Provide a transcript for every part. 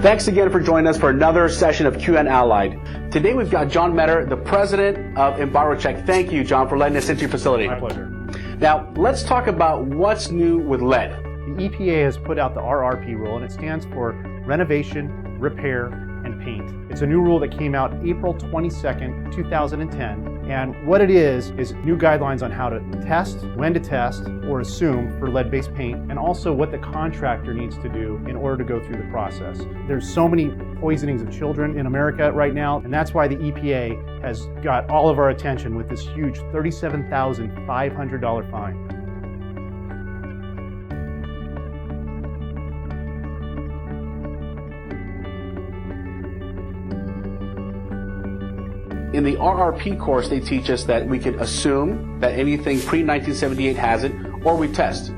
Thanks again for joining us for another session of QN Allied. Today we've got John Meador, the president of Envirocheck. Thank you, John, for letting us into your facility. My pleasure. Now, let's talk about what's new with lead. The EPA has put out the RRP rule, and it stands for Renovation, Repair, and Paint. It's a new rule that came out April 22nd, 2010. And what it is new guidelines on how to test, when to test, or assume for lead-based paint, and also what the contractor needs to do in order to go through the process. There's so many poisonings of children in America right now, and that's why the EPA has got all of our attention with this huge $37,500 fine. In the RRP course, they teach us that we can assume that anything pre-1978 has it, or we test.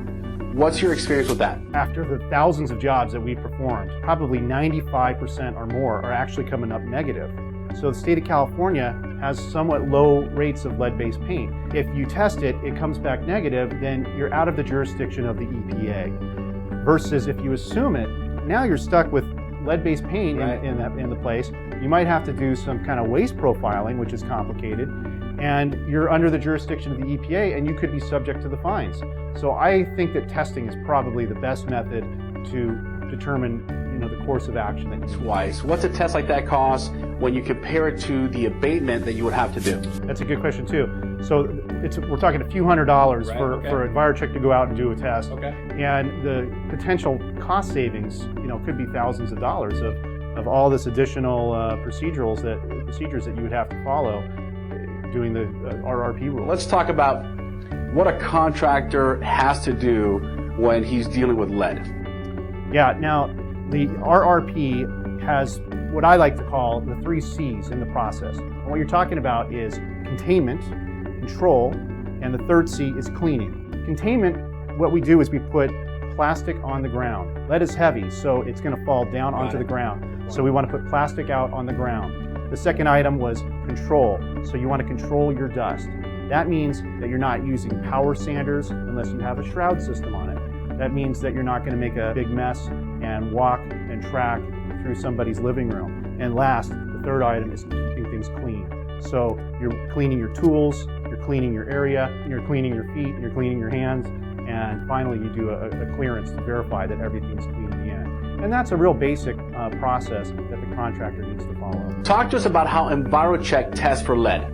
What's your experience with that? After the thousands of jobs that we've performed, probably 95% or more are actually coming up negative. So the state of California has somewhat low rates of lead-based paint. If you test it, it comes back negative, then you're out of the jurisdiction of the EPA. Versus if you assume it, now you're stuck with lead-based paint in the place. You might have to do some kind of waste profiling, which is complicated, and you're under the jurisdiction of the EPA, and you could be subject to the fines. So I think that testing is probably the best method to determine, the course of action that you need. Twice. What's a test like that cost when you compare it to the abatement that you would have to do? That's a good question too. So we're talking a few $100s for Envirocheck to go out and do a test. Okay. And the potential cost savings, could be thousands of dollars of all this additional procedures that you would have to follow doing the RRP rule. Let's talk about what a contractor has to do when he's dealing with lead. Yeah, now the RRP has what I like to call the 3 C's in the process. And what you're talking about is containment, control, and the third C is cleaning. Containment, what we do is we put plastic on the ground. Lead is heavy, so it's going to fall down onto the ground. So we want to put plastic out on the ground. The second item was control. So you want to control your dust. That means that you're not using power sanders unless you have a shroud system on it. That means that you're not going to make a big mess and walk and track through somebody's living room. And last, the third item is keeping things clean. So you're cleaning your tools, you're cleaning your area, you're cleaning your feet, you're cleaning your hands, and finally you do a clearance to verify that everything's clean in the end. And that's a real basic process that the contractor needs to follow. Talk to us about how Envirocheck tests for lead.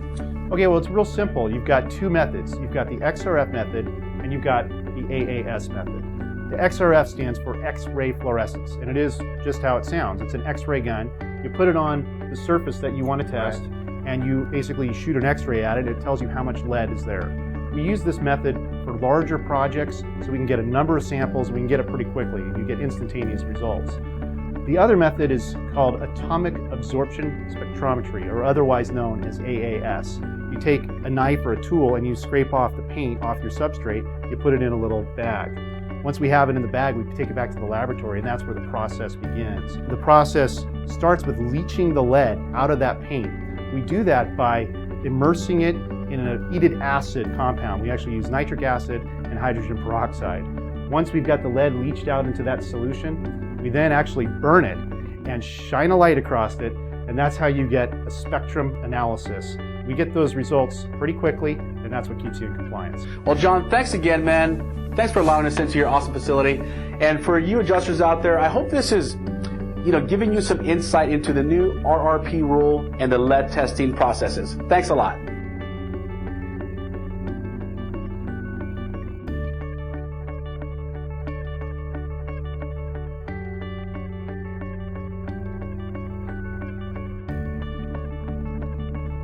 Okay, well, it's real simple. You've got 2 methods. You've got the XRF method and you've got the AAS method. The XRF stands for X-ray fluorescence, and it is just how it sounds. It's an X-ray gun. You put it on the surface that you want to test, and you basically shoot an X-ray at it. It tells you how much lead is there. We use this method for larger projects so we can get a number of samples, and we can get it pretty quickly. You get instantaneous results. The other method is called atomic absorption spectrometry, or otherwise known as AAS. You take a knife or a tool and you scrape off the paint off your substrate, you put it in a little bag. Once we have it in the bag, we take it back to the laboratory, and that's where the process begins. The process starts with leaching the lead out of that paint. We do that by immersing it in a heated acid compound. We actually use nitric acid and hydrogen peroxide. Once we've got the lead leached out into that solution, we then actually burn it and shine a light across it, and that's how you get a spectrum analysis. We get those results pretty quickly, and that's what keeps you in compliance. Well, John, thanks again, man. Thanks for allowing us into your awesome facility. And for you adjusters out there, I hope this is, giving you some insight into the new RRP rule and the lead testing processes. Thanks a lot.